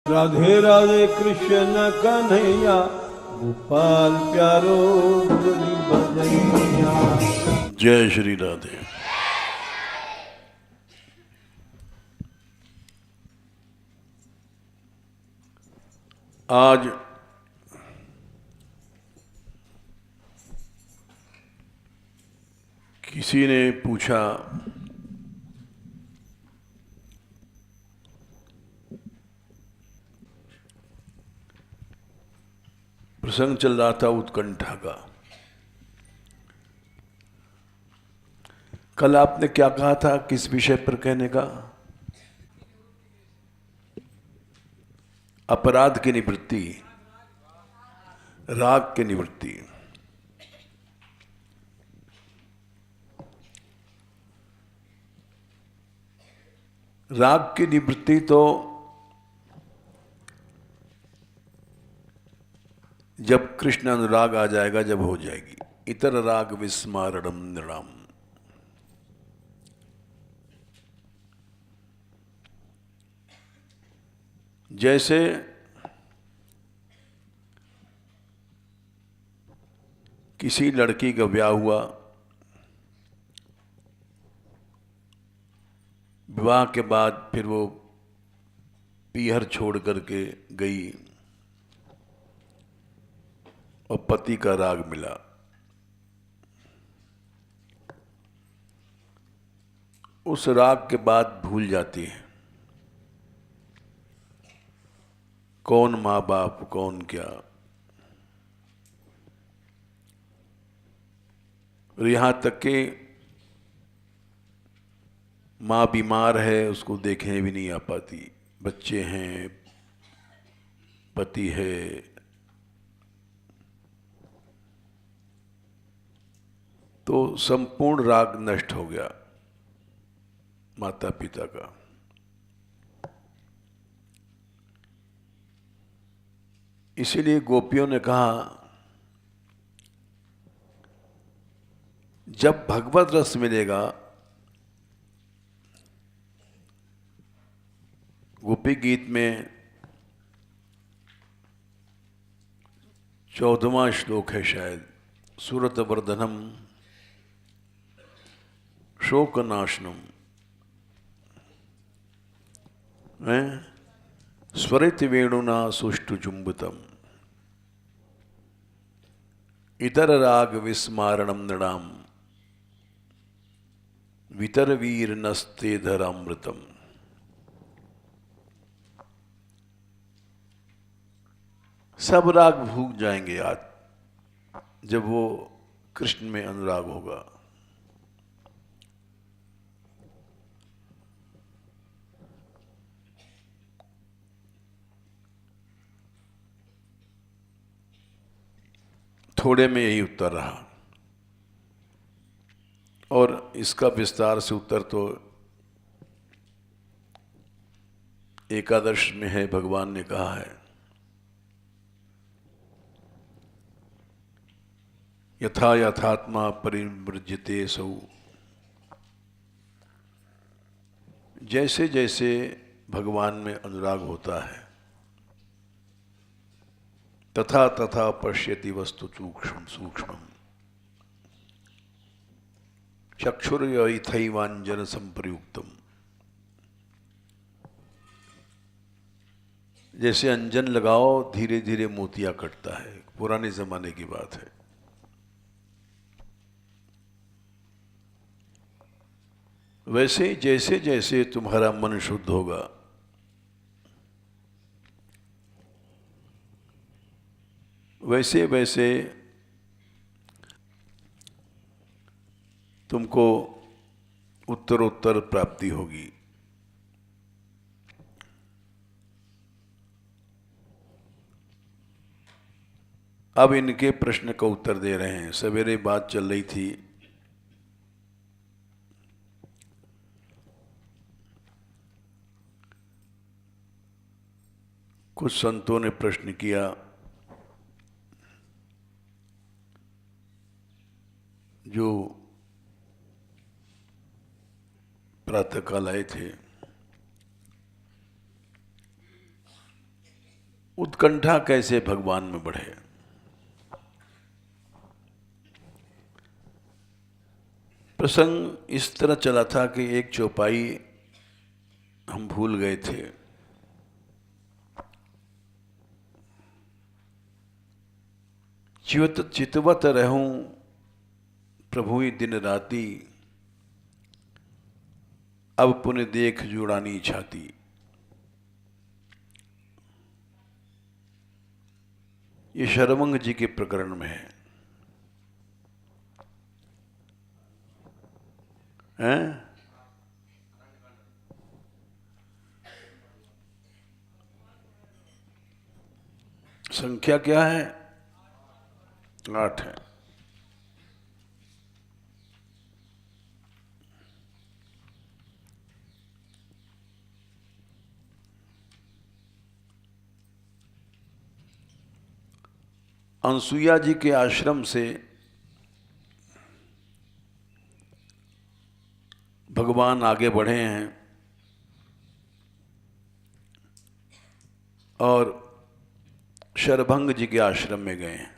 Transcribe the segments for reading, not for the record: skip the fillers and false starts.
राधे राधे कृष्ण कन्हैया, गोपाल प्यारो मुरली बजैया। जय श्री राधे। आज किसी ने पूछा प्रसंग चल रहा था उत्कंठा का। कल आपने क्या कहा था, किस विषय पर कहने का? अपराध की निवृत्ति, राग की निवृत्ति। राग की निवृत्ति तो जब कृष्ण अनुराग आ जाएगा, जब हो जाएगी। इतर राग विस्मारणम नृणाम। जैसे किसी लड़की का ब्याह हुआ, विवाह के बाद फिर वो पीहर छोड़ करके गई और पति का राग मिला, उस राग के बाद भूल जाती है कौन माँ बाप, कौन क्या। और यहां तक कि माँ बीमार है, उसको देखने भी नहीं आ पाती, बच्चे हैं, पति है, तो संपूर्ण राग नष्ट हो गया माता पिता का। इसीलिए गोपियों ने कहा, जब भगवत रस मिलेगा, गोपी गीत में 14वां श्लोक है शायद, सूरत वर्धनम शोकनाशनम स्वरित वेणुना सुष्टु चुंबतम इतर राग विस्मारणम नृणाम वितर वीर नस्ते धरामृतम। सब राग भूल जाएंगे आज जब वो कृष्ण में अनुराग होगा। थोड़े में यही उत्तर रहा, और इसका विस्तार से उत्तर तो एकादश में है। भगवान ने कहा है, यथा यथात्मा परिवृज्यते सौ। जैसे जैसे भगवान में अनुराग होता है, तथा तथा पश्यति वस्तु सूक्ष्म सूक्ष्म चक्षुर्यथैवांजन संप्रयुक्तम। जैसे अंजन लगाओ, धीरे धीरे मोतिया कटता है। पुराने जमाने की बात है। वैसे जैसे जैसे तुम्हारा मन शुद्ध होगा, वैसे वैसे तुमको उत्तरोत्तर प्राप्ति होगी। अब इनके प्रश्न का उत्तर दे रहे हैं। सवेरे बात चल रही थी, कुछ संतों ने प्रश्न किया, जो प्रातःकाल आए थे, उत्कंठा कैसे भगवान में बढ़े। प्रसंग इस तरह चला था कि एक चौपाई हम भूल गए थे। चितवत रहूं प्रभु दिन राती, अब पुण्य देख जुड़ानी छाती। ये शरभंग जी के प्रकरण में है। हैं? संख्या क्या है? 8 है। अनसुईया जी के आश्रम से भगवान आगे बढ़े हैं और शरभंग जी के आश्रम में गए हैं।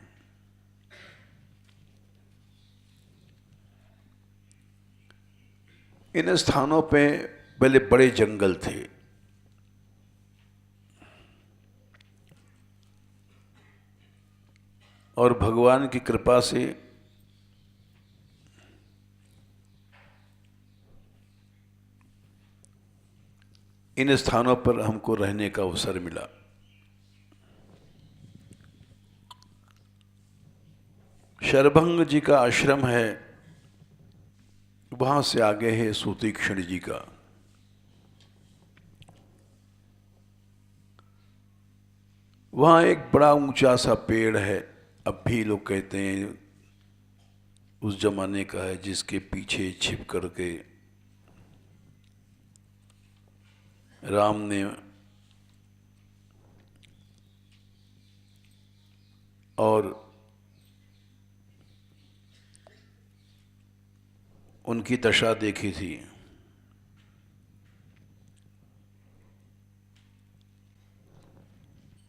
इन स्थानों पे पहले बड़े जंगल थे। और भगवान की कृपा से इन स्थानों पर हमको रहने का अवसर मिला। शरभंग जी का आश्रम है, वहां से आगे है सूतीक्षण जी का। वहां एक बड़ा ऊंचा सा पेड़ है, अब भी लोग कहते हैं उस जमाने का है, जिसके पीछे छिप करके राम ने और उनकी दशा देखी थी।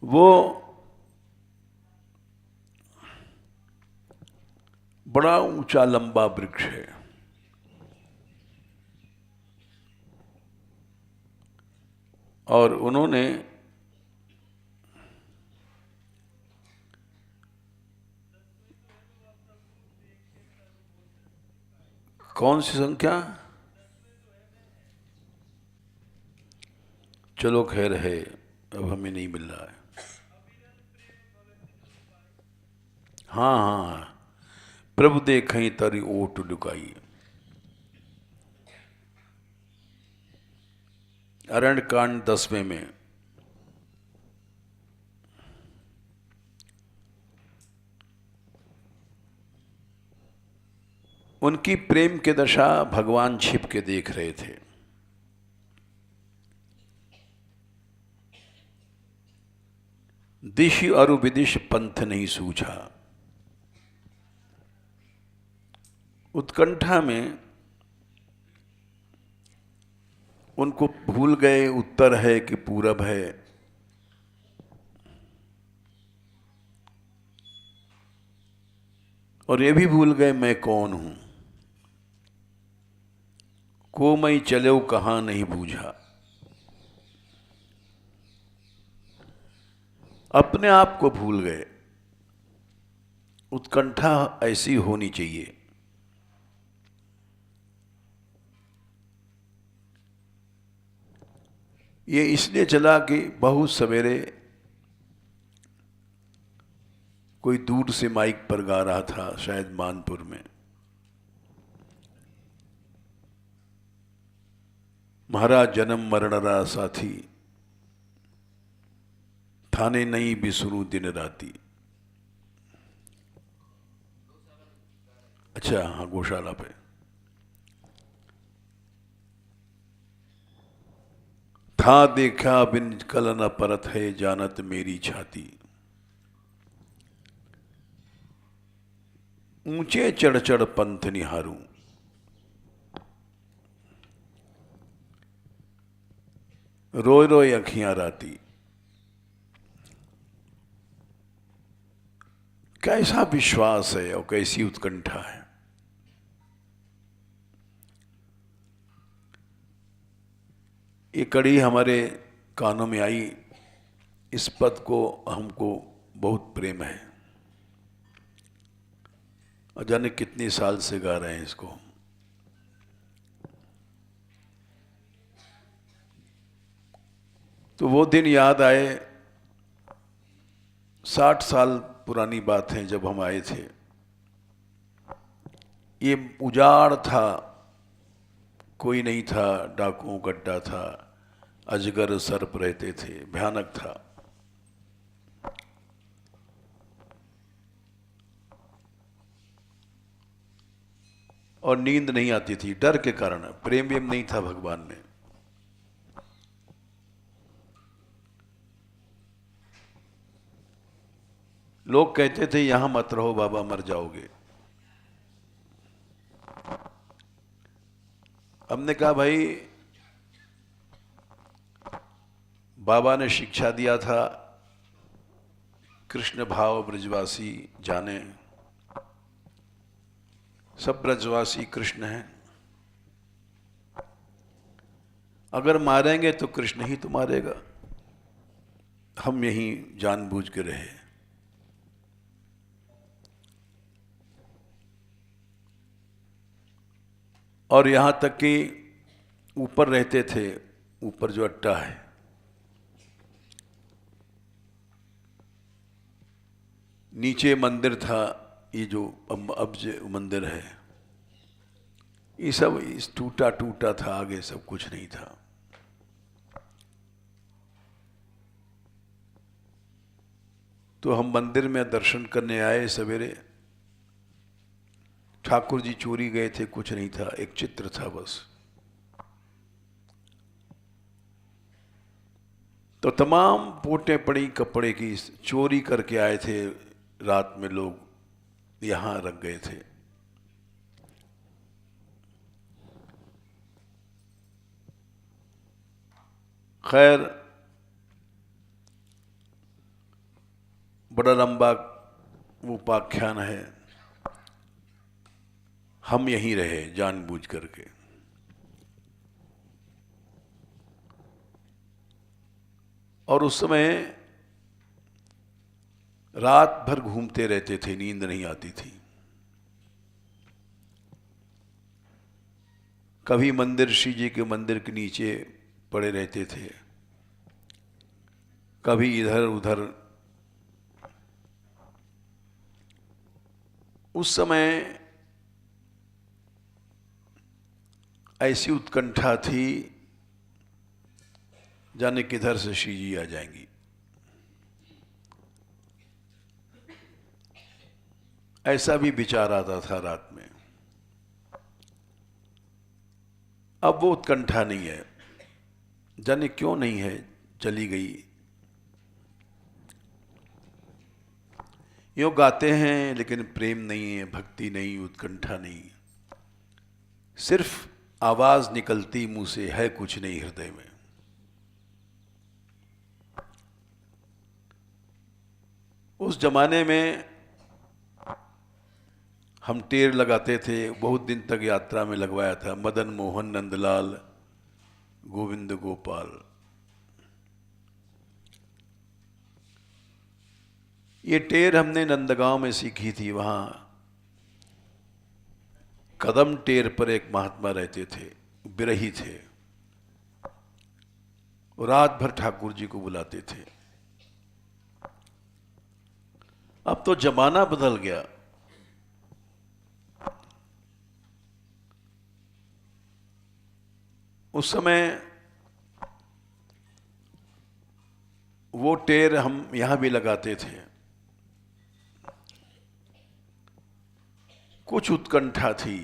वो बड़ा ऊंचा लंबा वृक्ष है। और उन्होंने कौन सी संख्या? चलो खैर है, अब हमें नहीं मिल रहा है। हाँ हाँ, प्रभु देखें तरी ओट लुकाई। अरण्य कांड 10वें में उनकी प्रेम के दशा भगवान छिप के देख रहे थे। दिश और विदिश पंथ नहीं सूझा। उत्कंठा में उनको भूल गए उत्तर है कि पूरब है। और ये भी भूल गए मैं कौन हूं। को मैं चलो कहां नहीं बूझा। अपने आप को भूल गए। उत्कंठा ऐसी होनी चाहिए। ये इसलिए चला कि बहुत सवेरे कोई दूर से माइक पर गा रहा था, शायद मानपुर में, महाराज जन्म मरण रा साथी, थाने नहीं बिसरू दिन राती। अच्छा हाँ, गौशाला पे। था देखा बिन कल न परत है, जानत मेरी छाती। ऊंचे चढ़ चढ़ पंथ निहारूं, रोय रोय अखियां राती। कैसा विश्वास है और कैसी उत्कंठा है। ये कड़ी हमारे कानों में आई, इस पद को हमको बहुत प्रेम है और जाने कितने साल से गा रहे हैं इसको। तो वो दिन याद आए, 60 साल पुरानी बात है जब हम आए थे। ये उजाड़ था, कोई नहीं था, डाकुओं गड्ढा था, अजगर सर्प रहते थे, भयानक था। और नींद नहीं आती थी डर के कारण, प्रेम वेम नहीं था भगवान में। लोग कहते थे यहां मत रहो बाबा, मर जाओगे। हमने कहा भाई बाबा ने शिक्षा दिया था, कृष्ण भाव ब्रजवासी जाने, सब ब्रजवासी कृष्ण हैं। अगर मारेंगे तो कृष्ण ही तो मारेगा, हम यहीं जानबूझ के रहे। और यहां तक कि ऊपर रहते थे, ऊपर जो अट्टा है, नीचे मंदिर था, ये जो अब जो मंदिर है ये सब इस टूटा टूटा था, आगे सब कुछ नहीं था। तो हम मंदिर में दर्शन करने आए सवेरे, ठाकुर जी चोरी गए थे, कुछ नहीं था, एक चित्र था बस। तो तमाम पोटें पड़ी कपड़े की, चोरी करके आए थे, रात में लोग यहां रख गए थे। खैर बड़ा लंबा वो उपाख्यान है, हम यहीं रहे जानबूझ करके। और उस समय रात भर घूमते रहते थे, नींद नहीं आती थी। कभी मंदिर, श्री जी के मंदिर के नीचे पड़े रहते थे, कभी इधर उधर। उस समय ऐसी उत्कंठा थी, जाने किधर से श्री जी आ जाएंगी। ऐसा भी विचार आता था रात में। अब वो उत्कंठा नहीं है, जाने क्यों नहीं है, चली गई। यूं गाते हैं लेकिन प्रेम नहीं है, भक्ति नहीं, उत्कंठा नहीं, सिर्फ आवाज निकलती मुंह से, है कुछ नहीं हृदय में। उस जमाने में हम टेर लगाते थे, बहुत दिन तक यात्रा में लगवाया था, मदन मोहन नंदलाल गोविंद गोपाल। ये टेर हमने नंदगांव में सीखी थी। वहां कदम टेर पर एक महात्मा रहते थे, बिरही थे, रात भर ठाकुर जी को बुलाते थे। अब तो जमाना बदल गया, उस समय वो टेर हम यहां भी लगाते थे। कुछ उत्कंठा थी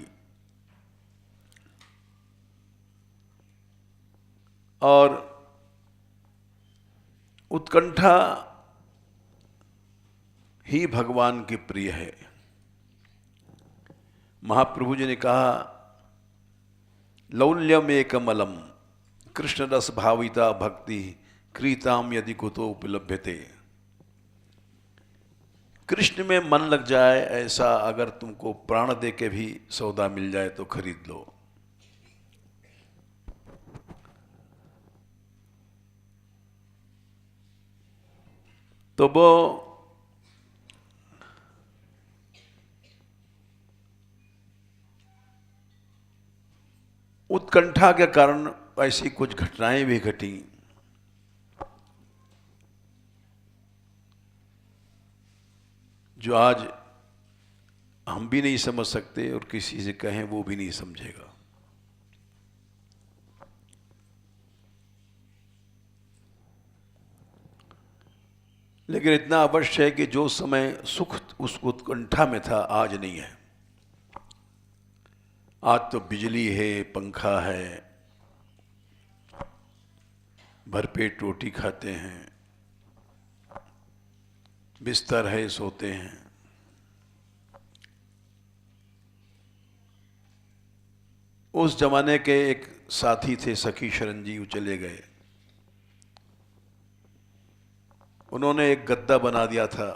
और उत्कंठा ही भगवान के प्रिय है। महाप्रभु जी ने कहा, लौल्यम एकमलम कृष्ण रस भाविता भक्ति क्रीताम यदि कुतो उपलभ्यते। कृष्ण में मन लग जाए, ऐसा अगर तुमको प्राण दे के भी सौदा मिल जाए तो खरीद लो। तो वो उत्कंठा के कारण ऐसी कुछ घटनाएं भी घटी जो आज हम भी नहीं समझ सकते और किसी से कहें वो भी नहीं समझेगा। लेकिन इतना अवश्य है कि जो समय सुख उस उत्कंठा में था आज नहीं है। आज तो बिजली है, पंखा है, भरपेट रोटी खाते हैं, बिस्तर है, सोते हैं। उस जमाने के एक साथी थे सखी शरण जी, वो चले गए। उन्होंने एक गद्दा बना दिया था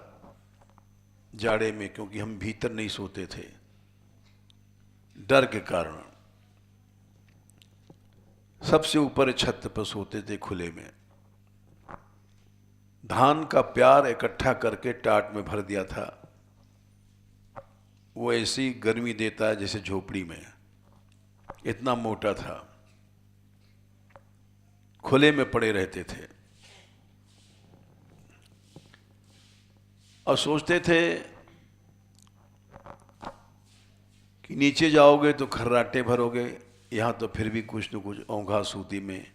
जाड़े में, क्योंकि हम भीतर नहीं सोते थे डर के कारण। सबसे ऊपर छत पर सोते थे खुले में। धान का प्यार इकट्ठा करके टाट में भर दिया था। वो ऐसी गर्मी देता है जैसे झोपड़ी में, इतना मोटा था। खुले में पड़े रहते थे और सोचते थे कि नीचे जाओगे तो खर्राटे भरोगे, यहां तो फिर भी कुछ न कुछ औंघा सूती में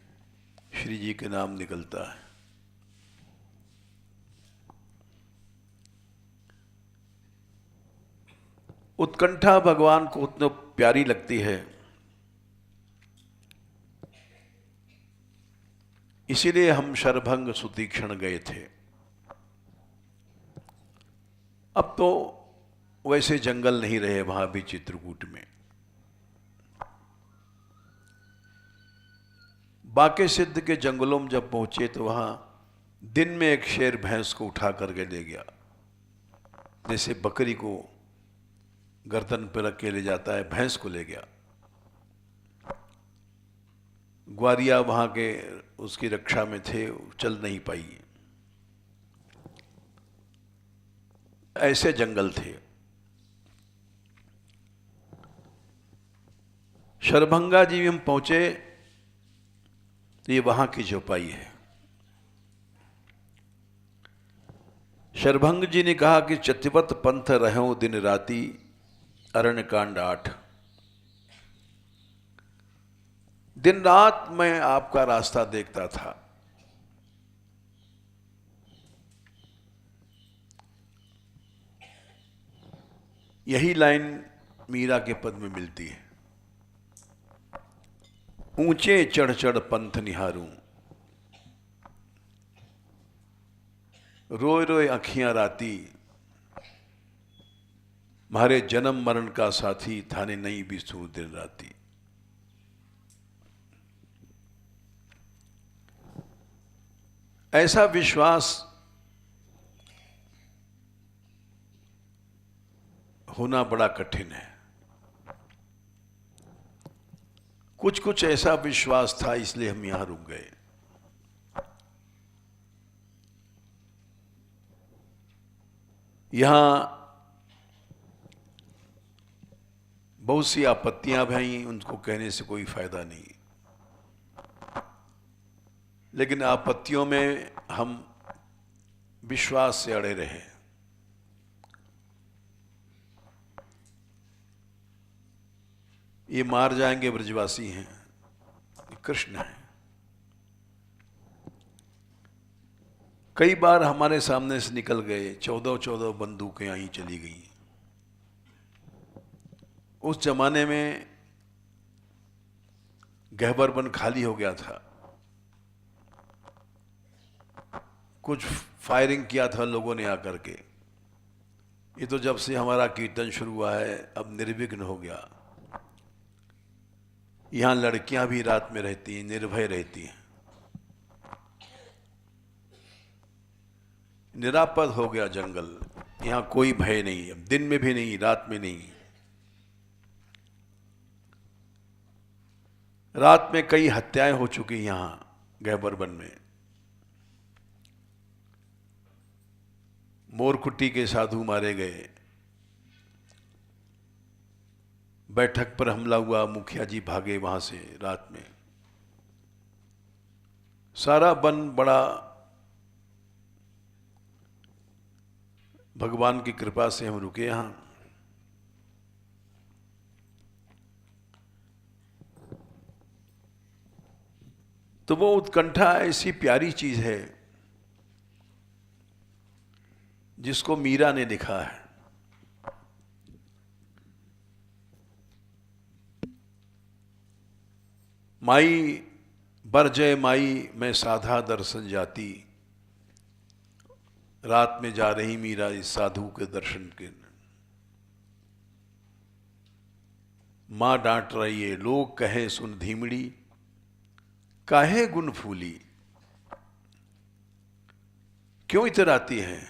श्री जी के नाम निकलता है। उत्कंठा भगवान को उतना प्यारी लगती है, इसीलिए हम शरभंग सुतीक्षण गए थे। अब तो वैसे जंगल नहीं रहे वहां भी चित्रकूट में। बाके सिद्ध के जंगलों में जब पहुंचे तो वहां दिन में एक शेर भैंस को उठा करके ले गया, जैसे बकरी को गर्दन पर रख के ले जाता है, भैंस को ले गया। ग्वारिया वहां के उसकी रक्षा में थे, चल नहीं पाई। ऐसे जंगल थे। शरभंगा जी हम पहुंचे तो ये वहां की चौपाई है। शरभंग जी ने कहा कि चतिवत पंथ रहो दिन राती, अरण्य कांड 8। दिन रात मैं आपका रास्ता देखता था। यही लाइन मीरा के पद में मिलती है। ऊंचे चढ़ चढ़ पंथ निहारूं, रोए रोए अखियां राती, मारे जन्म मरण का साथी, थाने नहीं बिसू दिन राती। ऐसा विश्वास होना बड़ा कठिन है। कुछ कुछ ऐसा विश्वास था, इसलिए हम यहां रुक गए। यहां बहुत सी आपत्तियां भी आई, उनको कहने से कोई फायदा नहीं। लेकिन आपत्तियों में हम विश्वास से अड़े रहे। ये मार जाएंगे ब्रजवासी हैं, कृष्ण है। कई बार हमारे सामने से निकल गए, 14 बंदूकें आई चली गई। उस जमाने में गहबर वन खाली हो गया था। कुछ फायरिंग किया था लोगों ने आकर के। ये तो जब से हमारा कीर्तन शुरू हुआ है अब निर्विघ्न हो गया। यहां लड़कियां भी रात में रहती हैं, निर्भय रहती हैं। निरापद हो गया जंगल। यहां कोई भय नहीं है, दिन में भी नहीं, रात में नहीं। रात में कई हत्याएं हो चुकी यहां गहबर वन में। मोरकुट्टी के साधु मारे गए, बैठक पर हमला हुआ, मुखिया जी भागे वहां से रात में। सारा वन बड़ा भगवान की कृपा से हम रुके यहां। तो वो उत्कंठा ऐसी प्यारी चीज है जिसको मीरा ने लिखा है। माई बरजय माई मैं साधा दर्शन जाती, रात में जा रही मीरा इस साधु के दर्शन के। मां डांट रही है, लोग कहे सुन धीमड़ी, काहे गुण फूली। क्यों इतराती है?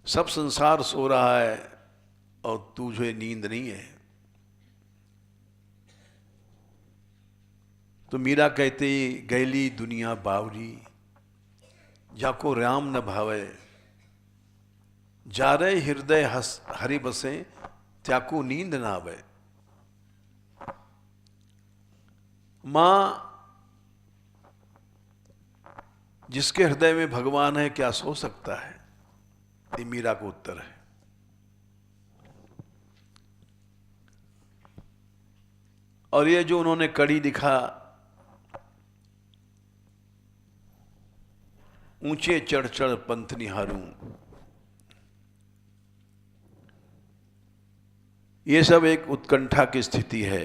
सब संसार सो रहा है और तुझे नींद नहीं है। तो मीरा कहते गैली दुनिया बावरी, जाको राम न भावे, जा रहे हृदय हरि बसे, त्याको नींद ना आवे। मां जिसके हृदय में भगवान है क्या सो सकता है? ये मीरा को उत्तर है। और ये जो उन्होंने कड़ी लिखा, ऊंचे चढ़ चढ़ पंथ निहारूं, ये सब एक उत्कंठा की स्थिति है।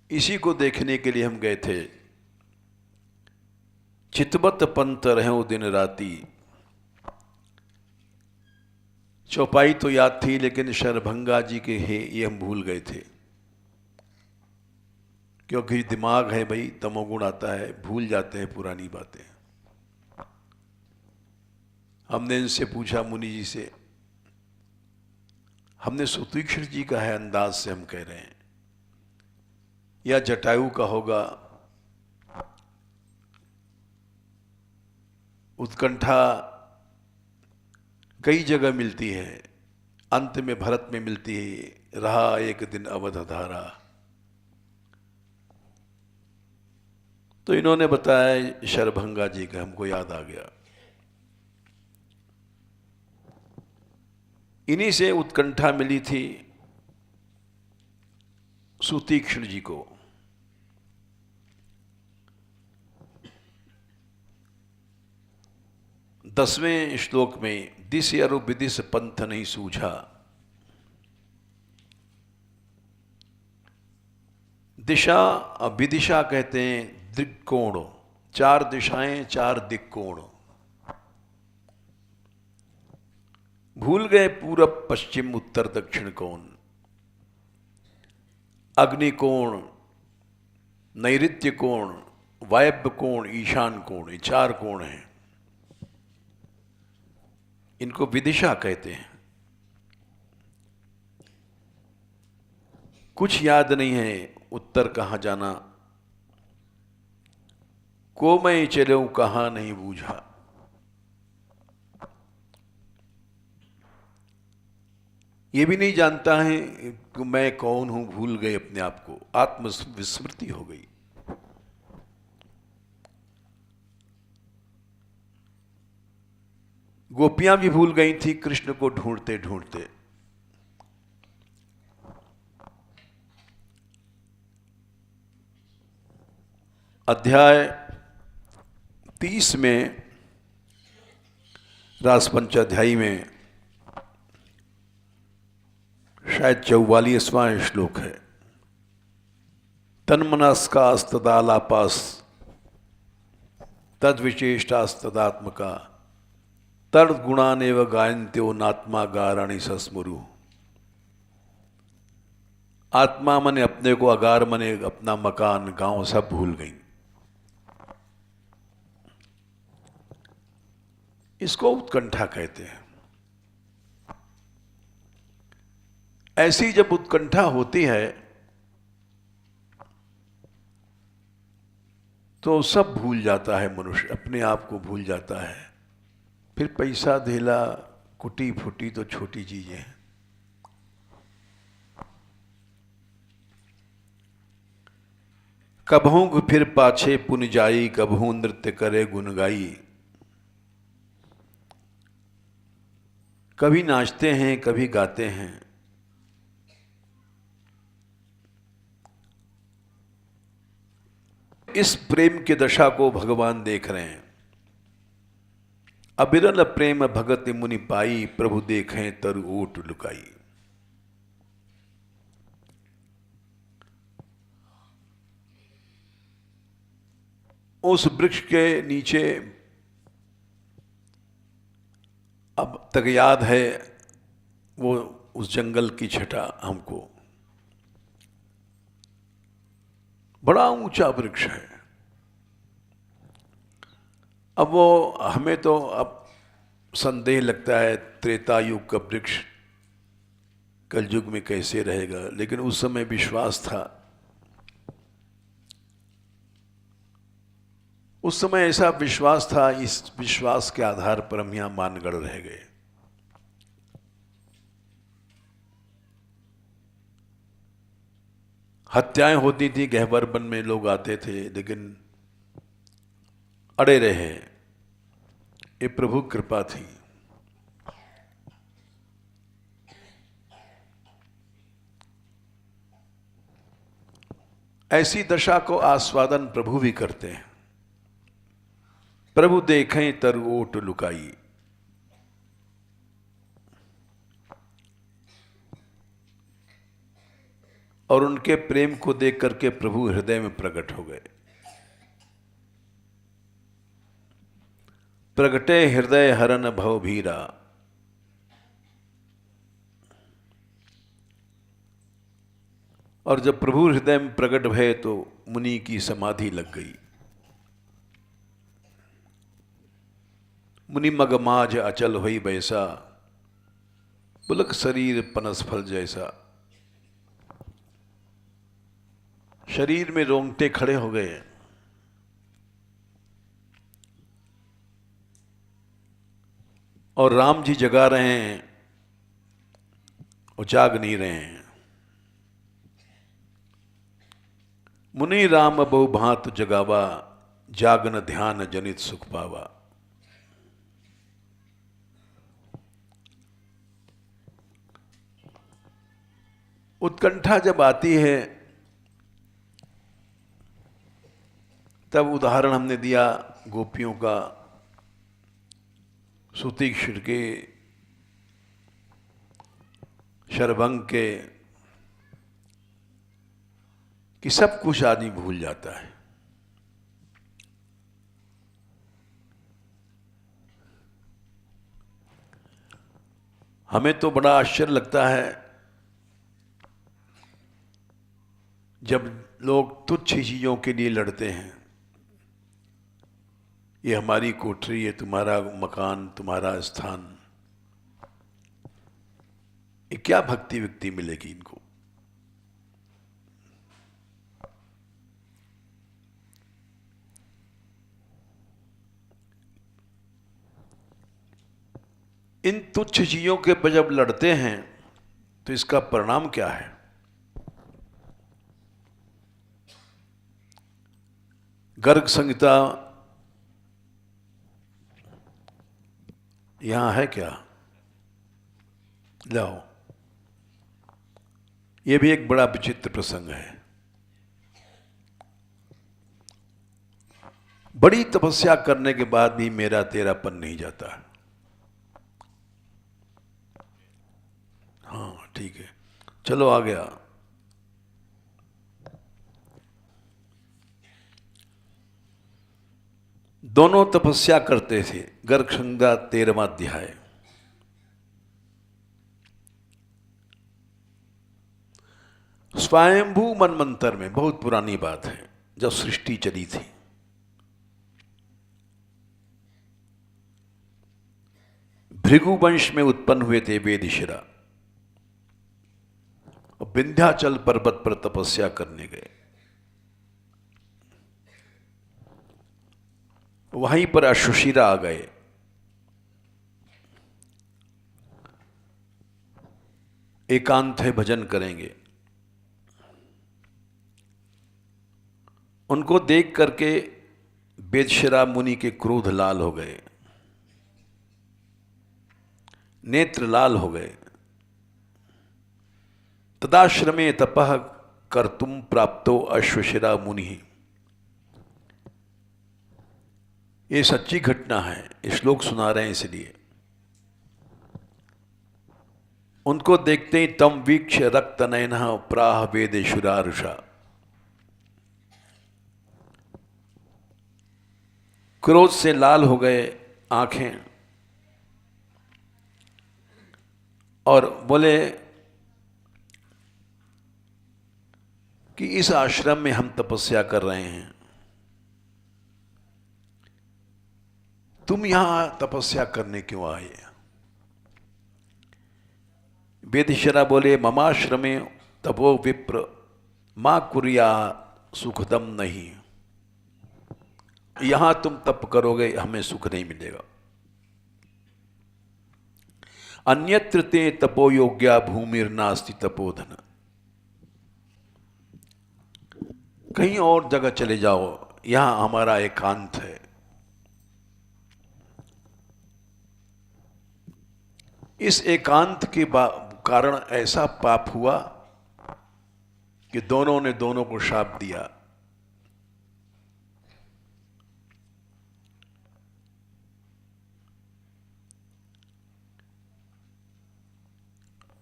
इसी को देखने के लिए हम गए थे। चितवत पंथ रहो दिन राती, चौपाई तो याद थी लेकिन शरभंगा जी के है ये हम भूल गए थे, क्योंकि दिमाग है भाई, तमोगुण आता है, भूल जाते हैं पुरानी बातें। हमने इनसे पूछा, मुनि जी से, हमने सुतीक्षण जी का है अंदाज से हम कह रहे हैं, या जटायु का होगा। उत्कंठा कई जगह मिलती है, अंत में भरत में मिलती है, रहा एक दिन अवधधारा। तो इन्होंने बताया शरभंगा जी का, हमको याद आ गया। इन्हीं से उत्कंठा मिली थी सुतीक्षण जी को। 10वें श्लोक में दिस अरु विदिश पंथ नहीं सूझा। दिशा विदिशा कहते हैं दिक्कोण, 4 दिशाएं 4 दिक्कोण। भूल गए पूरब पश्चिम उत्तर दक्षिण कोण। अग्निकोण, नैऋत्य कोण, वायव्य कोण, ईशान कोण, ये 4 कोण हैं। इनको विदिशा कहते हैं। कुछ याद नहीं है उत्तर कहां जाना, को मैं चलूं कहां नहीं बूझा। ये भी नहीं जानता है कि मैं कौन हूं, भूल गए अपने आप को, आत्मविस्मृति हो गई। गोपियां भी भूल गई थी कृष्ण को ढूंढते ढूंढते। अध्याय 30 में, रासपंचाध्यायी में शायद 44वां श्लोक है। तन्मनस्कास्तदालापास तद्विचेष्टास्तदात्मका तर्द गुणानेव गायन्त्यो नात्मा गाराणि सस्मुरु। आत्मा मने अपने को, अगार मने अपना मकान, गांव सब भूल गई। इसको उत्कंठा कहते हैं। ऐसी जब उत्कंठा होती है तो सब भूल जाता है मनुष्य, अपने आप को भूल जाता है। फिर पैसा धेला कुटी फुटी तो छोटी चीजें हैं। कबहू फिर पाछे पुन जाई, कबहू नृत्य करे गुन गाई। कभी नाचते हैं कभी गाते हैं। इस प्रेम की दशा को भगवान देख रहे हैं। अबिरल प्रेम भगत मुनि पाई, प्रभु देखें तरु ओट लुकाई। उस वृक्ष के नीचे अब तक याद है वो उस जंगल की छटा हमको। बड़ा ऊंचा वृक्ष है। अब वो हमें तो अब संदेह लगता है त्रेता युग का वृक्ष कलयुग में कैसे रहेगा, लेकिन उस समय विश्वास था। उस समय ऐसा विश्वास था, इस विश्वास के आधार पर हम यहां मानगढ़ रह गए। हत्याएं होती थी, गहवर वन में लोग आते थे, लेकिन अड़े रहे। ये प्रभु कृपा थी। ऐसी दशा को आस्वादन प्रभु भी करते हैं। प्रभु देखें तरु ओट लुकाई। और उनके प्रेम को देख करके प्रभु हृदय में प्रकट हो गए। प्रगटे हृदय हरन भव भीरा। और जब प्रभु हृदय में प्रकट भये तो मुनि की समाधि लग गई। मुनि मगमाज अचल हुई बैसा, पुलक शरीर पनस फल जैसा। शरीर में रोंगटे खड़े हो गए। और राम जी जगा रहे हैं और जाग नहीं रहे हैं। मुनि राम बहु भांत जगावा, जागन ध्यान जनित सुख पावा। उत्कंठा जब आती है तब उदाहरण हमने दिया गोपियों का, सूतीक्षर के, शरभंग के, कि सब कुछ आदमी भूल जाता है। हमें तो बड़ा आश्चर्य लगता है जब लोग तुच्छ चीजों के लिए लड़ते हैं। ये हमारी कोठरी है, तुम्हारा मकान, तुम्हारा स्थान। ये क्या भक्ति व्यक्ति मिलेगी इनको? इन तुच्छ चीजों के पर जब लड़ते हैं तो इसका परिणाम क्या है? गर्ग संहिता यहां है क्या? लाओ। यह भी एक बड़ा विचित्र प्रसंग है। बड़ी तपस्या करने के बाद भी मेरा तेरापन नहीं जाता। हाँ ठीक है, चलो आ गया। दोनों तपस्या करते थे। गर्ग संहिता 13वां अध्याय। स्वयंभू मनमंत्र में, बहुत पुरानी बात है, जब सृष्टि चली थी। भृगुवंश में उत्पन्न हुए थे वेदशिरा, और विंध्याचल पर्वत पर तपस्या करने गए। वहीं पर अश्वशिरा आ गए। एकांत है, भजन करेंगे। उनको देख करके वेदशिरा मुनि के क्रोध लाल हो गए, नेत्र लाल हो गए। तदाश्रमे तपः कर्तुम प्राप्तो अश्वशिरा मुनि। ये सच्ची घटना है, श्लोक सुना रहे हैं इसलिए। उनको देखते ही तम वीक्ष रक्त नयनः प्राह वेदेशुरारुषा। क्रोध से लाल हो गए आंखें, और बोले कि इस आश्रम में हम तपस्या कर रहे हैं, तुम यहां तपस्या करने क्यों आए? वेदशिरा बोले ममाश्रमे तपो विप्र मां कुर्या सुखदम नहीं। यहां तुम तप करोगे, हमें सुख नहीं मिलेगा। अन्यत्र ते तपो योग्या भूमिर्नास्ति तपोधन। कहीं और जगह चले जाओ, यहां हमारा एकांत है। इस एकांत के कारण ऐसा पाप हुआ कि दोनों ने दोनों को शाप दिया।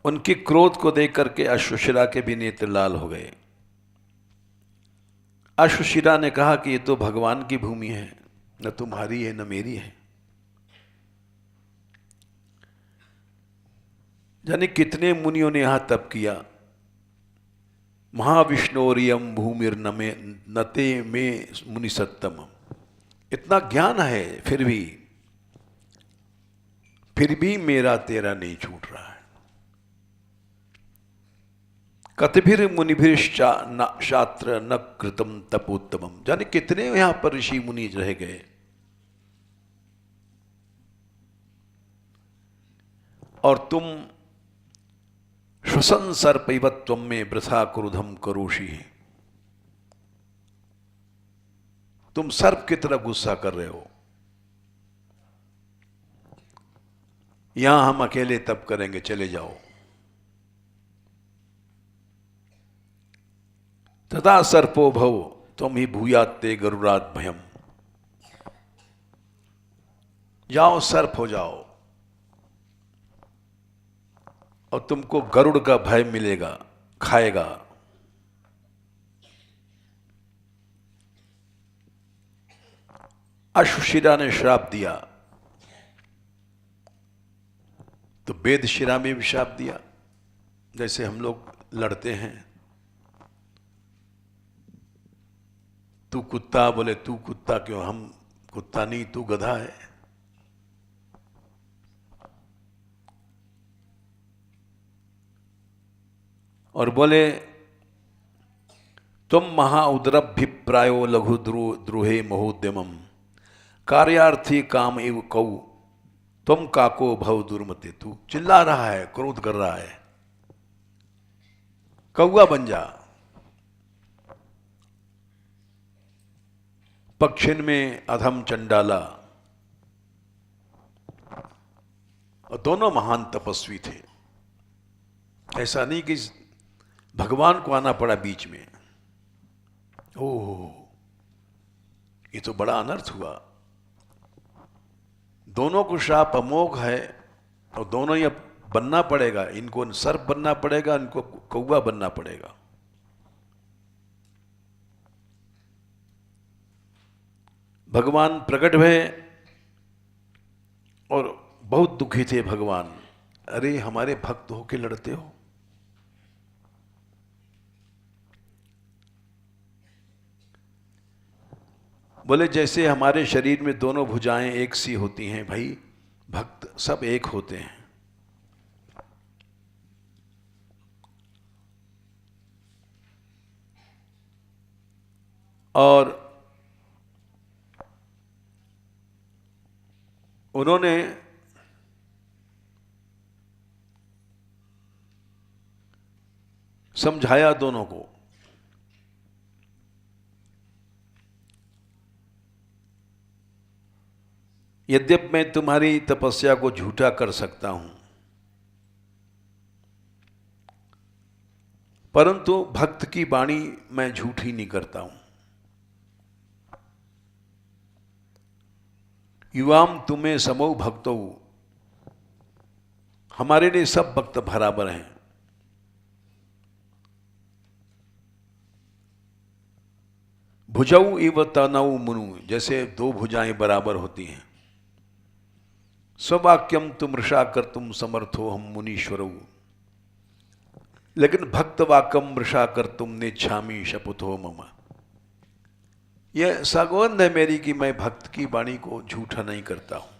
उनके क्रोध को देख करके अश्वशिरा के भी नेत्र लाल हो गए। अश्वशिरा ने कहा कि ये तो भगवान की भूमि है, न तुम्हारी है न मेरी है। जाने कितने मुनियों ने यहां तप किया। महाविष्णोरियम भूमिर नते में मुनि सत्तम। इतना ज्ञान है, फिर भी मेरा तेरा नहीं छूट रहा है। कतिभिर मुनिभिर शात्र न कृतम तपोत्तमम। जाने कितने यहां पर ऋषि मुनि रह गए, और तुम श्वसन सर्पैवत्वम में वृथा क्रोधम करोषि। तुम सर्प की तरह गुस्सा कर रहे हो। यहां हम अकेले तप करेंगे, चले जाओ। तथा सर्पो भव तुम ही भूयाते गरुरात भयम। जाओ, सर्प हो जाओ, और तुमको गरुड़ का भय मिलेगा, खाएगा। अश्वशिरा ने श्राप दिया, तो वेदशिरा में भी श्राप दिया। जैसे हम लोग लड़ते हैं, तू कुत्ता, बोले तू कुत्ता क्यों, हम कुत्ता नहीं, तू गधा है। और बोले तुम महाउद्रभिप्रायो लघु द्रोहे महोद्यमम कार्यार्थी काम एव कौ तुम काको भव दुर्मते। तू चिल्ला रहा है, क्रोध कर रहा है, कौआ बन जा। पक्षिन में अधम चंडाला। और दोनों महान तपस्वी थे। ऐसा नहीं कि भगवान को आना पड़ा बीच में। ओह, ये तो बड़ा अनर्थ हुआ। दोनों को श्राप अमोघ है, और दोनों ही अब बनना पड़ेगा। इनको सर्प बनना पड़ेगा, इनको कौवा बनना पड़ेगा। भगवान प्रकट हुए और बहुत दुखी थे भगवान। अरे हमारे भक्त होके लड़ते हो। बोले जैसे हमारे शरीर में दोनों भुजाएं एक सी होती हैं भाई, भक्त सब एक होते हैं। और उन्होंने समझाया दोनों को। यद्यपि मैं तुम्हारी तपस्या को झूठा कर सकता हूं, परंतु भक्त की वाणी मैं झूठी नहीं करता हूं। युवाम तुम्हें समो भक्तो, हमारे लिए सब भक्त बराबर हैं। भुजौ इव तनौ मुनु, जैसे दो भुजाएं बराबर होती हैं। स्ववाक्यम तुम मृषा कर तुम समर्थो हम मुनीश्वरो, लेकिन भक्त वाक्यम मृषा कर तुम नेच्छामि शपथो मम। यह सगोंद है मेरी कि मैं भक्त की वाणी को झूठा नहीं करता हूं।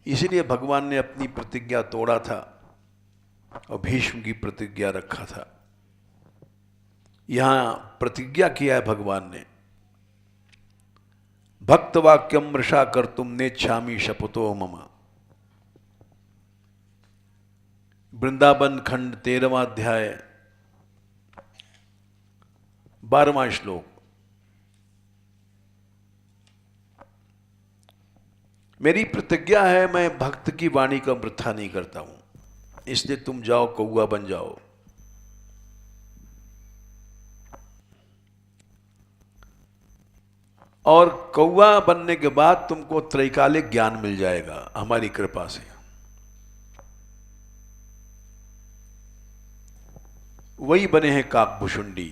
इसलिए भगवान ने अपनी प्रतिज्ञा तोड़ा था और भीष्म की प्रतिज्ञा रखा था। यहां प्रतिज्ञा किया है भगवान ने, भक्त वाक्यम मृषा कर तुम नेच्छामि शपथो मम। वृंदावन खंड 13वां अध्याय 12वां श्लोक। मेरी प्रतिज्ञा है, मैं भक्त की वाणी का वृथा नहीं करता हूं, इसलिए तुम जाओ कौआ बन जाओ। और कौआ बनने के बाद तुमको त्रैकालिक ज्ञान मिल जाएगा हमारी कृपा से। वही बने हैं काकभुषुंडी।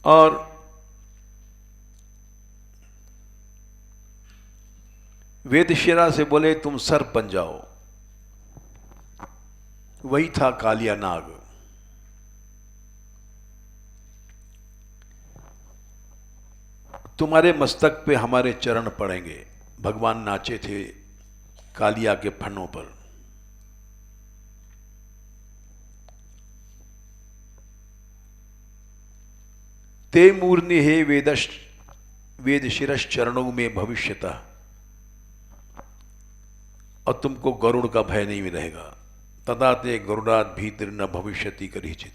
और वेदशिरा से बोले तुम सर्प बन जाओ, वही था कालिया नाग। तुम्हारे मस्तक पे हमारे चरण पड़ेंगे। भगवान नाचे थे कालिया के फनों पर। ते मूर्नि हे वेद शिरस चरणों में भविष्यतः, और तुमको गरुड़ का भय नहीं रहेगा। तदा ते गरुड़ाद भीतर न भविष्यति करीचित।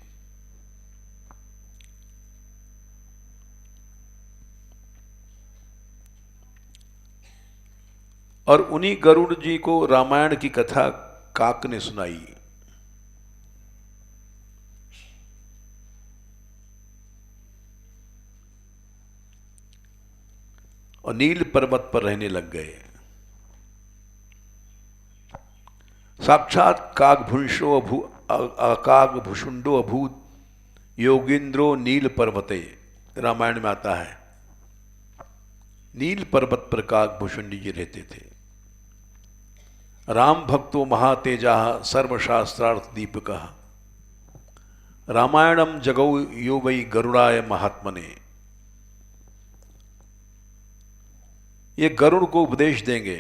और उन्हीं गरुड़ जी को रामायण की कथा काक ने सुनाई। और नील पर्वत पर रहने लग गए। साक्षात काकभुंशो काकभुषुंडो अभूत योगींद्रो नील पर्वते, रामायण में आता है। नील पर्वत पर काकभुषुंडी जी रहते थे। राम भक्तो महातेजा सर्वशास्त्रार्थ दीपकः, रामायणम जगौ यो वै गरुड़ाय महात्मने। ये गरुड़ को उपदेश देंगे,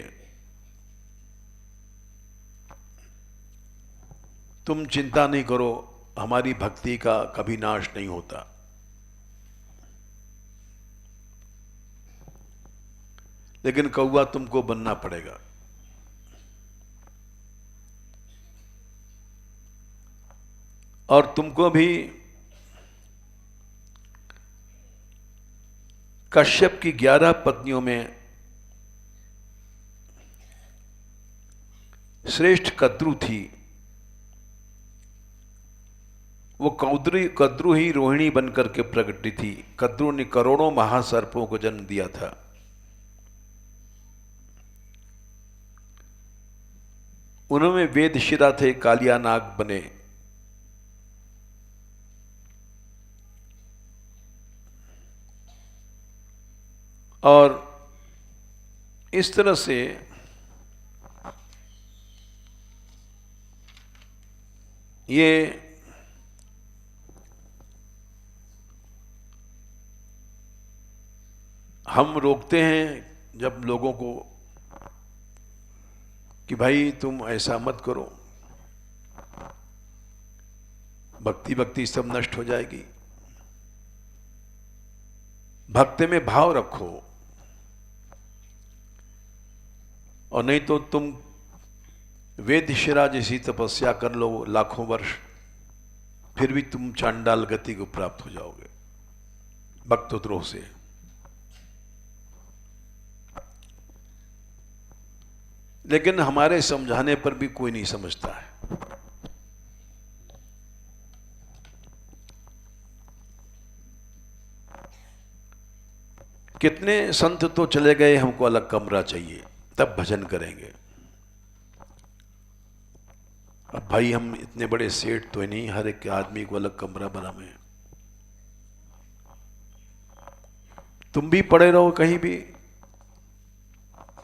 तुम चिंता नहीं करो, हमारी भक्ति का कभी नाश नहीं होता। लेकिन कौवा तुमको बनना पड़ेगा। और तुमको भी कश्यप की 11 पत्नियों में श्रेष्ठ कद्रु थी। वो कद्रु ही रोहिणी बनकर के प्रकटी थी। कद्रु ने करोड़ों महासर्पों को जन्म दिया था। उन्होंने वेदशिरा थे, कालिया नाग बने। और इस तरह से ये हम रोकते हैं जब लोगों को कि भाई तुम ऐसा मत करो, भक्ति भक्ति सब नष्ट हो जाएगी। भक्ति में भाव रखो, और नहीं तो तुम वेदशिरा जैसी तपस्या कर लो लाखों वर्ष, फिर भी तुम चांडाल गति को प्राप्त हो जाओगे भक्तोद्रोह से। लेकिन हमारे समझाने पर भी कोई नहीं समझता है। कितने संत तो चले गए, हमको अलग कमरा चाहिए तब भजन करेंगे। अब भाई हम इतने बड़े सेठ तो नहीं, हर एक आदमी को अलग कमरा बना में। तुम भी पड़े रहो कहीं भी,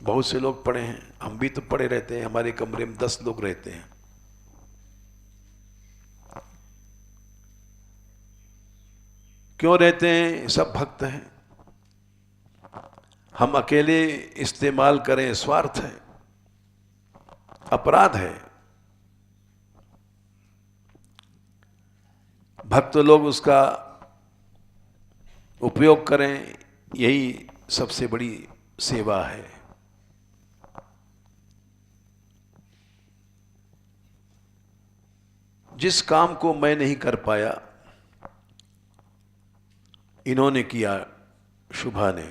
बहुत से लोग पड़े हैं, हम भी तो पड़े रहते हैं, हमारे कमरे में 10 लोग रहते हैं। क्यों रहते हैं? सब भक्त हैं। हम अकेले इस्तेमाल करें स्वार्थ है, अपराध है। भक्त लोग उसका उपयोग करें, यही सबसे बड़ी सेवा है। जिस काम को मैं नहीं कर पाया, इन्होंने किया, शुभा ने।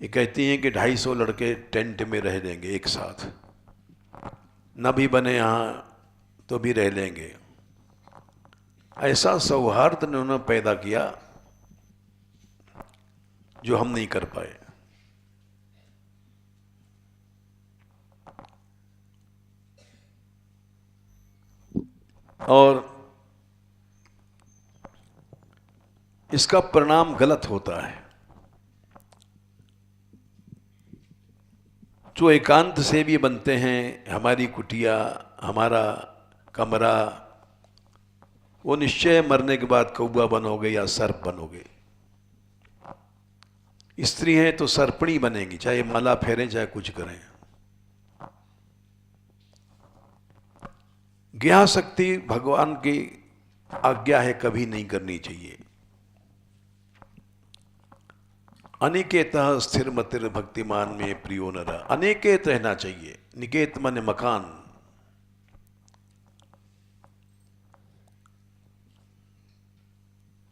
ये कहती हैं कि 250 लड़के टेंट में रह लेंगे एक साथ, न भी बने यहां तो भी रह लेंगे। ऐसा सौहार्द उन्होंने पैदा किया जो हम नहीं कर पाए। और इसका परिणाम गलत होता है। जो एकांत से भी बनते हैं, हमारी कुटिया, हमारा कमरा, वो निश्चय मरने के बाद कौवा बनोगे या सर्प बनोगे। स्त्री है तो सर्पणी बनेगी, चाहे माला फेरें चाहे कुछ करें। ज्ञाशक्ति भगवान की आज्ञा है, कभी नहीं करनी चाहिए। अनिकेतः स्थिर मतिर भक्तिमान में प्रियो नर। अनिकेत रहना चाहिए, निकेत माने मकान।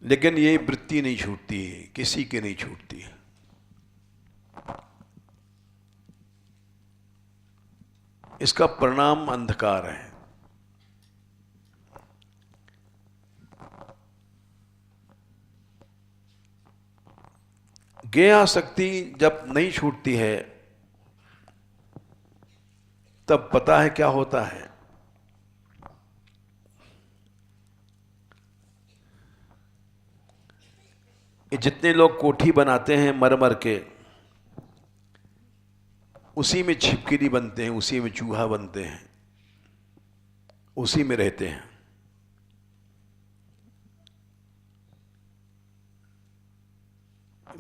लेकिन ये वृत्ति नहीं छूटती है, किसी की नहीं छूटती है। इसका परिणाम अंधकार है। ज्ञाशक्ति जब नहीं छूटती है, तब पता है क्या होता है। जितने लोग कोठी बनाते हैं मर मर के, उसी में छिपकली बनते हैं, उसी में चूहा बनते हैं, उसी में रहते हैं।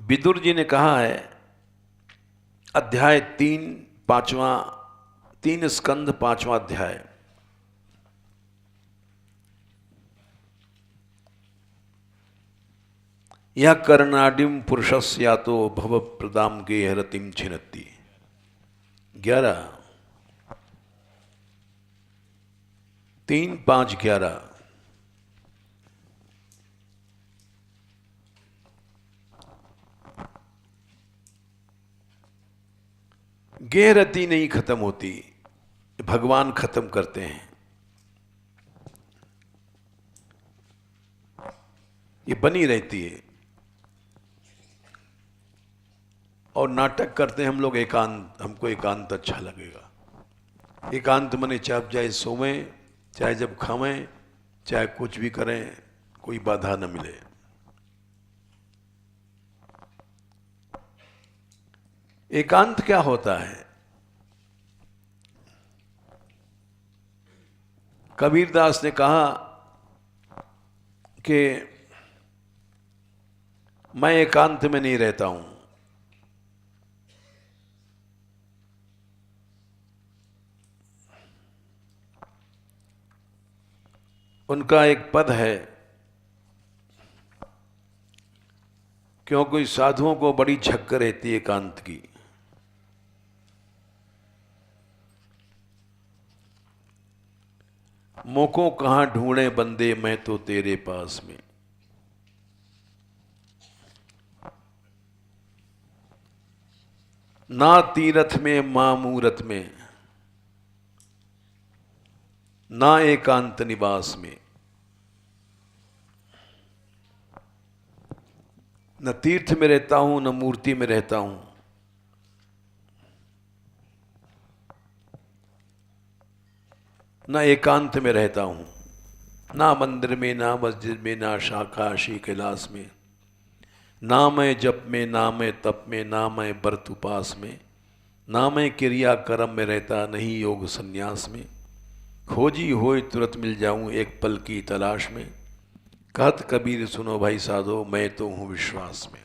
विदुर जी ने कहा है, अध्याय 3 5वां, 3 स्कंद 5वां अध्याय, यह कर्णाडिम पुरुषस्या तो भव प्रदाम गेहरतिम छिनत्ति। 11 3 5 11। गेहरती नहीं खत्म होती, भगवान खत्म करते हैं। ये बनी रहती है। और नाटक करते हैं हम लोग एकांत, हमको एकांत अच्छा लगेगा। एकांत मने चाहे सोवें, चाहे जब खावें, चाहे कुछ भी करें, कोई बाधा न मिले। एकांत क्या होता है? कबीरदास ने कहा कि मैं एकांत में नहीं रहता हूं। उनका एक पद है, क्योंकि साधुओं को बड़ी झक्क रहती है एकांत की। मोको कहां ढूंढे बंदे मैं तो तेरे पास में। ना तीरथ में मां मूरत में, ना एकांत निवास में। न तीर्थ में रहता हूं, न मूर्ति में रहता हूं, न एकांत में रहता हूं। ना मंदिर में, ना मस्जिद में, ना शाकाशी कैलाश में, ना मैं जप में, ना मैं तप में, ना मैं व्रत उपास में, ना मैं क्रिया कर्म में रहता, नहीं योग संन्यास में। खोजी होए तुरंत मिल जाऊं एक पल की तलाश में। कहत कबीर सुनो भाई साधो, मैं तो हूं विश्वास में।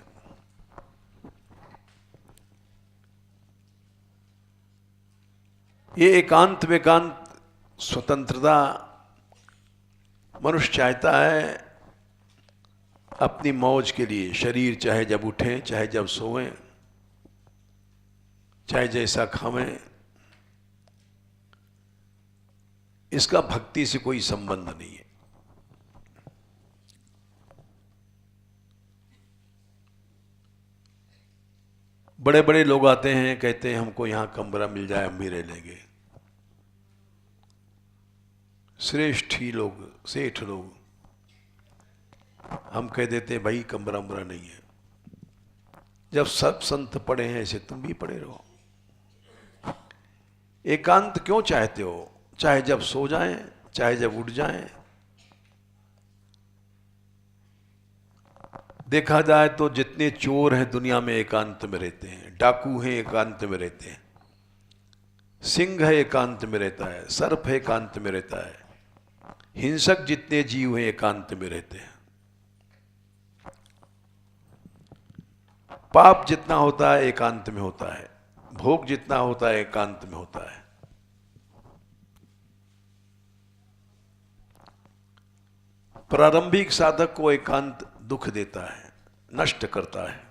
ये एकांत वेकांत स्वतंत्रता मनुष्य चाहता है अपनी मौज के लिए। शरीर चाहे जब उठे, चाहे जब सोएं, चाहे जैसा खावें, इसका भक्ति से कोई संबंध नहीं है। बड़े बड़े लोग आते हैं, कहते हैं हमको यहां कमरा मिल जाए हम भी रह लेंगे। श्रेष्ठ ही लोग, सेठ लोग, हम कह देते हैं भाई कमरा उमरा नहीं है। जब सब संत पड़े हैं ऐसे तुम भी पड़े रहो। एकांत क्यों चाहते हो? चाहे जब सो जाएं, चाहे जब उठ जाएं। देखा जाए तो जितने चोर हैं दुनिया में एकांत में रहते हैं, डाकू हैं एकांत में रहते हैं, सिंह है एकांत में रहता है, सर्प है एकांत में रहता है, हिंसक जितने जीव हैं एकांत में रहते हैं। पाप जितना होता है एकांत में होता है, भोग जितना होता है एकांत में होता है। प्रारंभिक साधक को एकांत दुख देता है, नष्ट करता है।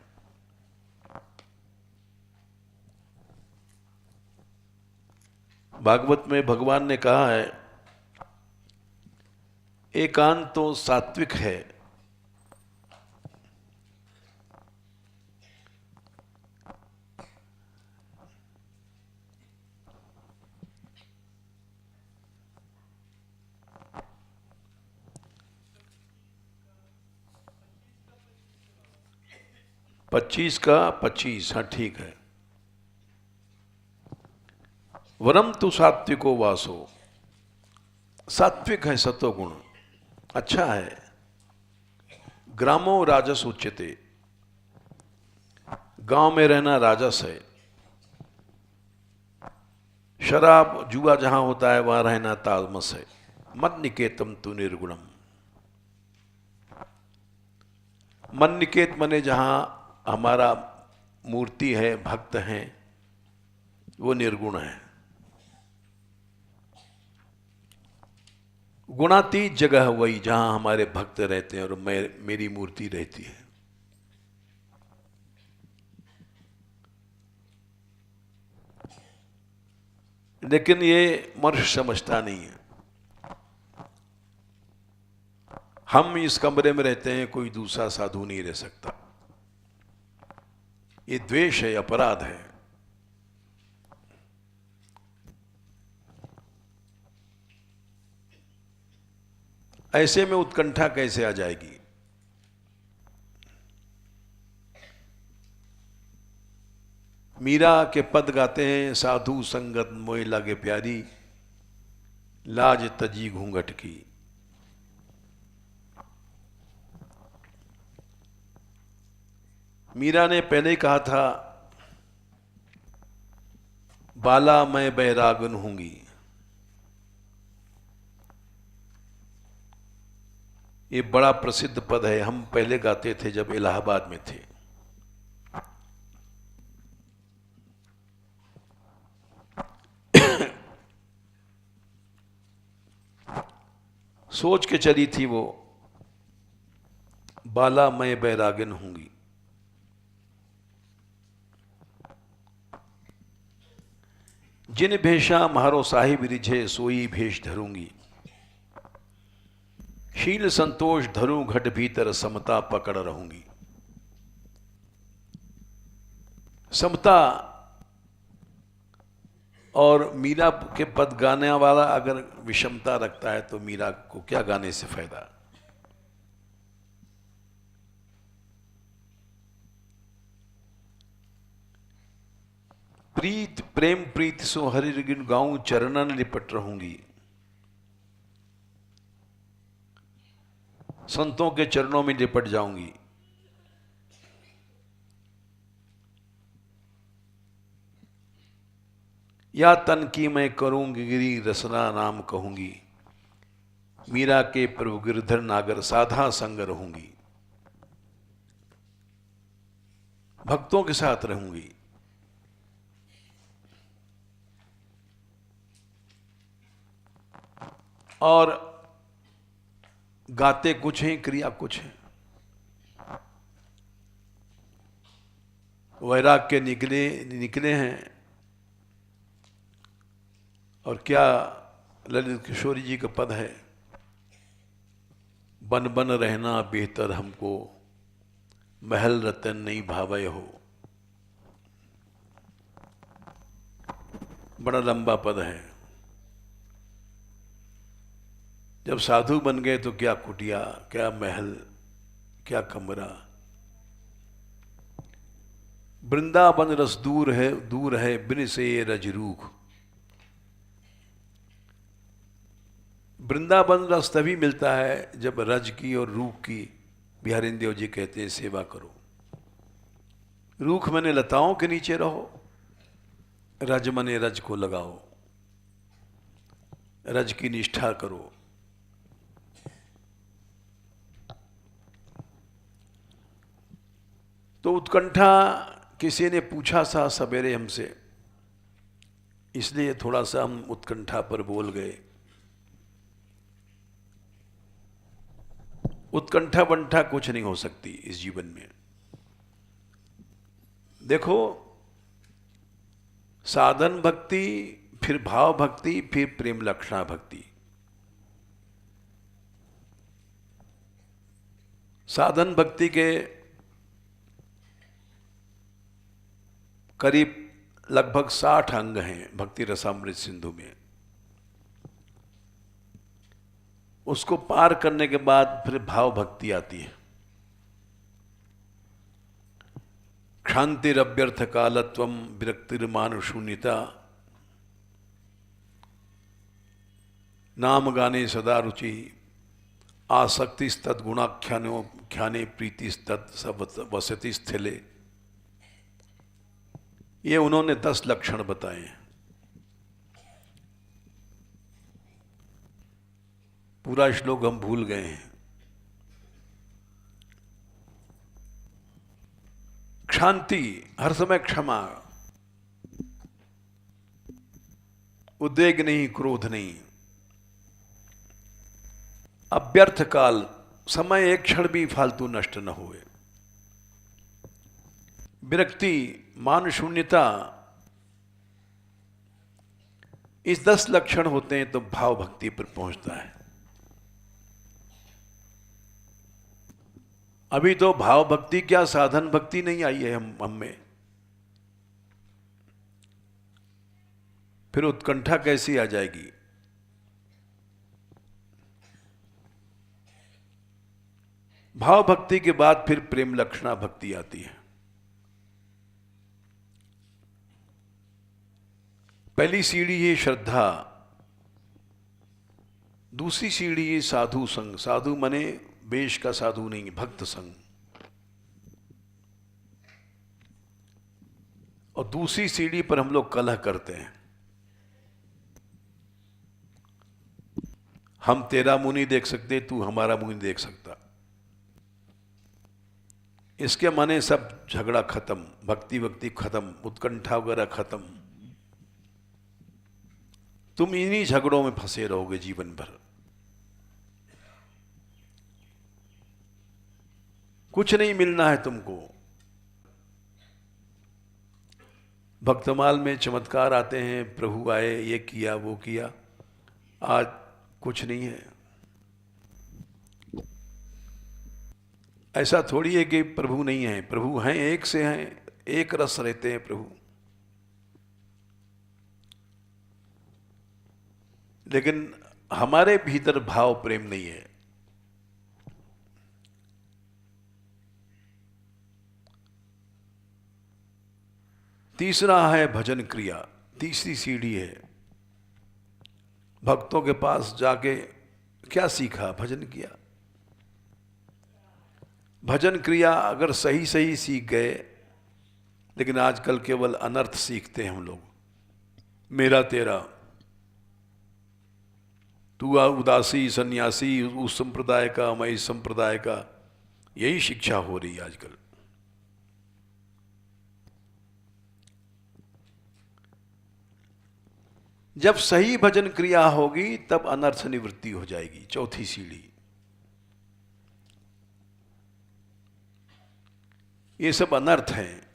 भागवत में भगवान ने कहा है एकांत तो सात्विक है, पच्चीस का 25। हाँ ठीक है। वरम तु सात्विको वासो, सात्विक है सत्वगुण, अच्छा है। ग्रामो राजस उच्यते, गांव में रहना राजस है। शराब जुआ जहां होता है वहां रहना तामस है। मन निकेतम तु निर्गुणम, मन निकेत मने जहां हमारा मूर्ति है, भक्त हैं, वो निर्गुण है। गुणातीत जगह वही जहां हमारे भक्त रहते हैं और मेरी मूर्ति रहती है। लेकिन ये मनुष्य समझता नहीं है। हम इस कमरे में रहते हैं, कोई दूसरा साधु नहीं रह सकता। ये द्वेष है, अपराध है। ऐसे में उत्कंठा कैसे आ जाएगी? मीरा के पद गाते हैं, साधु संगत मोय लागे प्यारी, लाज तजी घूंघट की। मीरा ने पहले कहा था बाला मैं बैरागन हूंगी। ये बड़ा प्रसिद्ध पद है, हम पहले गाते थे जब इलाहाबाद में थे। सोच के चली थी वो, बाला मैं बैरागिन होंगी, जिन भेषा म्हारो साहिब रिझे सोई भेष धरूंगी, शील संतोष धरूं घट भीतर समता पकड़ रहूंगी। समता और मीरा के पद गाने वाला अगर विषमता रखता है तो मीरा को क्या गाने से फायदा। प्रीत प्रेम प्रीत सो हरि गुण गाऊं चरणन लिपट रहूंगी, संतों के चरणों में लिपट जाऊंगी। या तन की मैं करूंगी गिरी रसना नाम कहूंगी, मीरा के प्रभु गिरधर नागर साधा संग रहूंगी, भक्तों के साथ रहूंगी। और गाते कुछ हैं, क्रिया कुछ है। वैराग के निकले हैं। और क्या ललित किशोरी जी का पद है, बन बन रहना बेहतर हमको, महल रतन नहीं भावे हो। बड़ा लंबा पद है। जब साधु बन गए तो क्या कुटिया, क्या महल, क्या कमरा। वृंदावन रस दूर है बिन से ये रजरूख। वृंदावन रस तभी मिलता है जब रज की और रूख की, बिहारिंद देव जी कहते हैं, सेवा करो। रूख मने लताओं के नीचे रहो, रज मने रज को लगाओ, रज की निष्ठा करो। तो उत्कंठा किसी ने पूछा सा सवेरे हमसे, इसलिए थोड़ा सा हम उत्कंठा पर बोल गए। उत्कंठा बंठा कुछ नहीं हो सकती इस जीवन में। देखो, साधन भक्ति, फिर भाव भक्ति, फिर प्रेम लक्षणा भक्ति। साधन भक्ति के करीब लगभग 60 अंग हैं भक्ति रसामृत सिंधु में। उसको पार करने के बाद फिर भाव भक्ति आती है। क्षांतिरभ्यर्थ कालत्वम विरक्तिर्मानुशून्यता, नाम गाने सदा रुचि, आसक्तिस्तद्गुणाख्याने प्रीतिस्तत् वसति स्थिले। ये उन्होंने 10 लक्षण बताए हैं। पूरा श्लोक हम भूल गए हैं। क्षांति, हर समय क्षमा, उद्वेग नहीं, क्रोध नहीं। अव्यर्थ काल, समय एक क्षण भी फालतू नष्ट न हुए। विरक्ति, मान शून्यता। इस 10 लक्षण होते हैं तो भाव भक्ति पर पहुंचता है। अभी तो भाव भक्ति क्या, साधन भक्ति नहीं आई है हम में। फिर उत्कंठा कैसी आ जाएगी। भाव भक्ति के बाद फिर प्रेम लक्षणा भक्ति आती है। पहली सीढ़ी है श्रद्धा, दूसरी सीढ़ी है साधु संग। साधु मने वेश का साधु नहीं, भक्त संग। और दूसरी सीढ़ी पर हम लोग कलह करते हैं। हम तेरा मुंह नहीं देख सकते, तू हमारा मुंह नहीं देख सकता। इसके माने सब झगड़ा खत्म, भक्ति वक्ति खत्म, उत्कंठा वगैरह खत्म। तुम इन्हीं झगड़ों में फंसे रहोगे जीवन भर। कुछ नहीं मिलना है तुमको। भक्तमाल में चमत्कार आते हैं, प्रभु आए, ये किया वो किया। आज कुछ नहीं है। ऐसा थोड़ी है कि प्रभु नहीं है, प्रभु हैं, एक से हैं, एक रस रहते हैं प्रभु। लेकिन हमारे भीतर भाव प्रेम नहीं है। तीसरा है भजन क्रिया, तीसरी सीढ़ी है। भक्तों के पास जाके क्या सीखा? भजन किया। भजन क्रिया अगर सही सही सीख गए, लेकिन आजकल केवल अनर्थ सीखते हैं हम लोग। मेरा तेरा, तू उदासी सन्यासी, उस संप्रदाय का, मैं इस संप्रदाय का, यही शिक्षा हो रही है आजकल। जब सही भजन क्रिया होगी तब अनर्थ निवृत्ति हो जाएगी। चौथी सीढ़ी। ये सब अनर्थ हैं।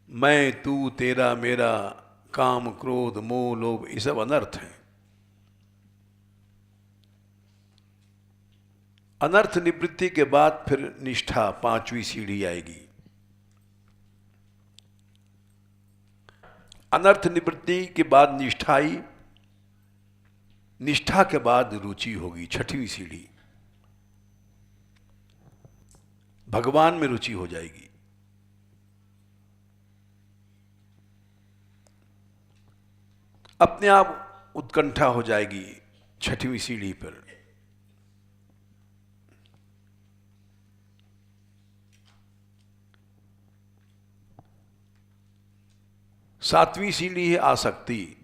मैं, तू, तेरा, मेरा, काम, क्रोध, मोह, लोभ, ये सब अनर्थ हैं। अनर्थ निवृत्ति के बाद फिर निष्ठा, पांचवी सीढ़ी आएगी। अनर्थ निवृत्ति के बाद निष्ठा आई, निष्ठा के बाद रुचि होगी, छठवीं सीढ़ी। भगवान में रुचि हो जाएगी। अपने आप उत्कंठा हो जाएगी छठवीं सीढ़ी पर। सातवीं सीढ़ी है आसक्ति।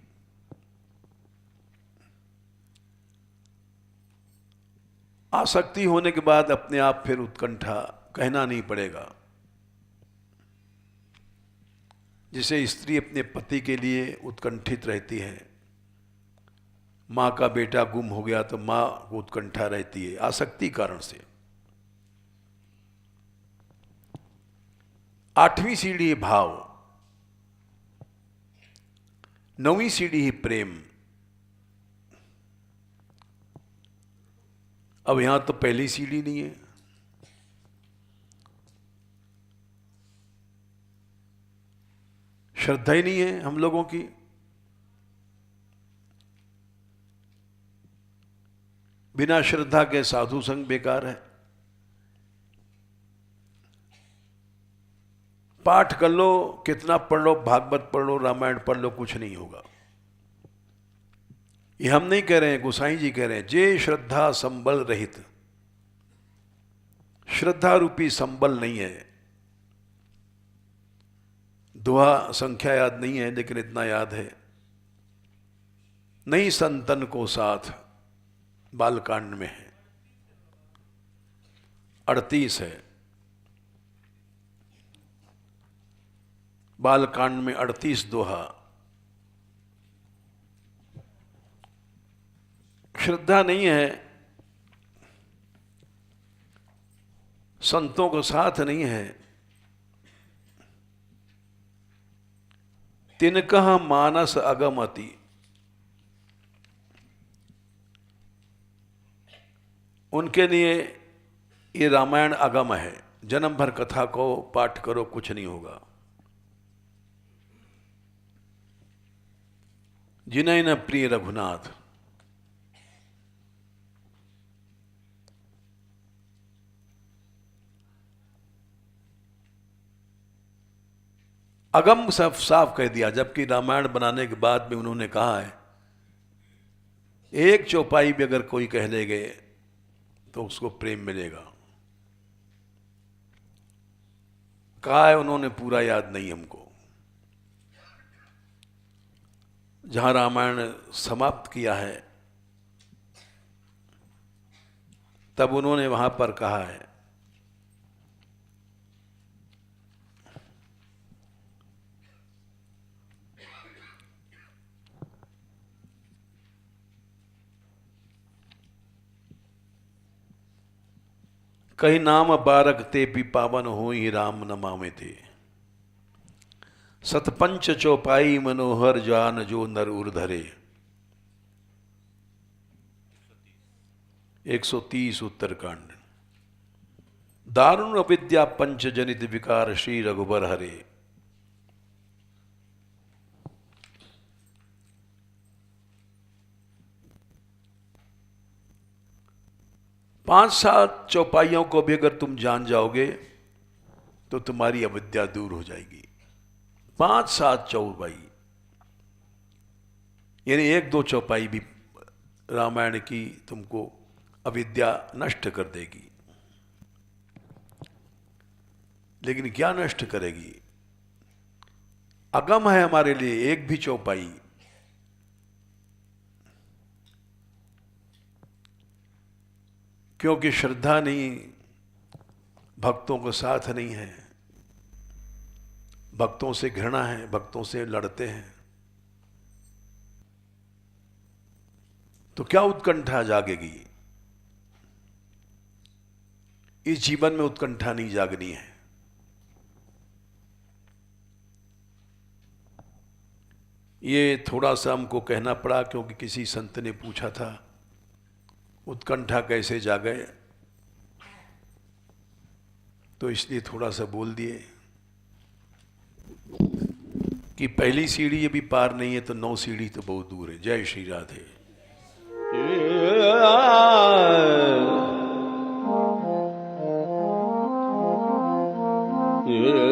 आसक्ति होने के बाद अपने आप फिर उत्कंठा, कहना नहीं पड़ेगा। जिसे स्त्री अपने पति के लिए उत्कंठित रहती है, मां का बेटा गुम हो गया तो मां को उत्कंठा रहती है, आसक्ति कारण से। आठवीं सीढ़ी है भाव। नौवीं सीढ़ी है प्रेम। अब यहां तो पहली सीढ़ी नहीं है। श्रद्धा ही नहीं है हम लोगों की। बिना श्रद्धा के साधु संग बेकार है। पाठ कर लो, कितना पढ़ लो, भागवत पढ़ लो, रामायण पढ़ लो, कुछ नहीं होगा। ये हम नहीं कह रहे हैं, गोसाई जी कह रहे हैं। जे श्रद्धा संबल रहित, श्रद्धा रूपी संबल नहीं है। दोहा संख्या याद नहीं है, लेकिन इतना याद है, नहीं संतन को साथ, बालकांड में है, 38 है। बालकांड में 38 दोहा। श्रद्धा नहीं है, संतों को साथ नहीं है। तिनकह मानस अगमति, उनके लिए ये रामायण अगम है। जन्म भर कथा को पाठ करो, कुछ नहीं होगा। जिन्हें न प्रिय रघुनाथ, अगम सब साफ कह दिया। जबकि रामायण बनाने के बाद भी उन्होंने कहा है, एक चौपाई भी अगर कोई कह ले गए तो उसको प्रेम मिलेगा। कहा है उन्होंने, पूरा याद नहीं हमको। जहां रामायण समाप्त किया है तब उन्होंने वहां पर कहा है कही नाम बारक ते पी पावन हो ही राम नमामे थे। सतपंच चौपाई मनोहर जान जो नर उर धरे। 130 उत्तरकांड। दारुण अविद्या पंच जनित विकार श्री रघुबर हरे। पांच सात चौपाइयों को भी अगर तुम जान जाओगे तो तुम्हारी अविद्या दूर हो जाएगी। 5-7 चौपाई, यानी 1-2 चौपाई भी रामायण की तुमको अविद्या नष्ट कर देगी। लेकिन क्या नष्ट करेगी? अगम है हमारे लिए एक भी चौपाई। क्योंकि श्रद्धा नहीं, भक्तों को साथ नहीं है, भक्तों से घृणा है, भक्तों से लड़ते हैं, तो क्या उत्कंठा जागेगी? इस जीवन में उत्कंठा नहीं जागनी है। ये थोड़ा सा हमको कहना पड़ा क्योंकि किसी संत ने पूछा था उत्कंठा कैसे जागे, तो इसलिए थोड़ा सा बोल दिए कि पहली सीढ़ी अभी पार नहीं है तो 9 सीढ़ी तो बहुत दूर है। जय श्री राधे। Yeah.